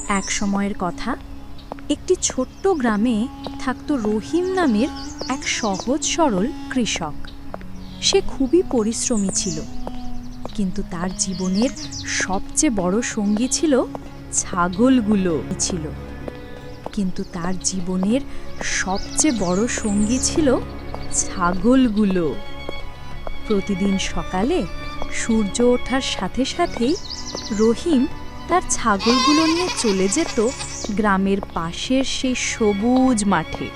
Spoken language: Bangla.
এক সময়ের কথা, একটি ছোট্ট গ্রামে থাকত রহিম নামের এক সহজ সরল কৃষক। সে খুবই পরিশ্রমী ছিল, কিন্তু তার জীবনের সবচেয়ে বড় সঙ্গী ছিল ছাগলগুলো ছিল কিন্তু তার জীবনের সবচেয়ে বড় সঙ্গী ছিল ছাগলগুলো। প্রতিদিন সকালে সূর্য ওঠার সাথে সাথেই রহিম তার ছাগলগুলো নিয়ে চলে যেত গ্রামের পাশের সেই সবুজ মাঠে।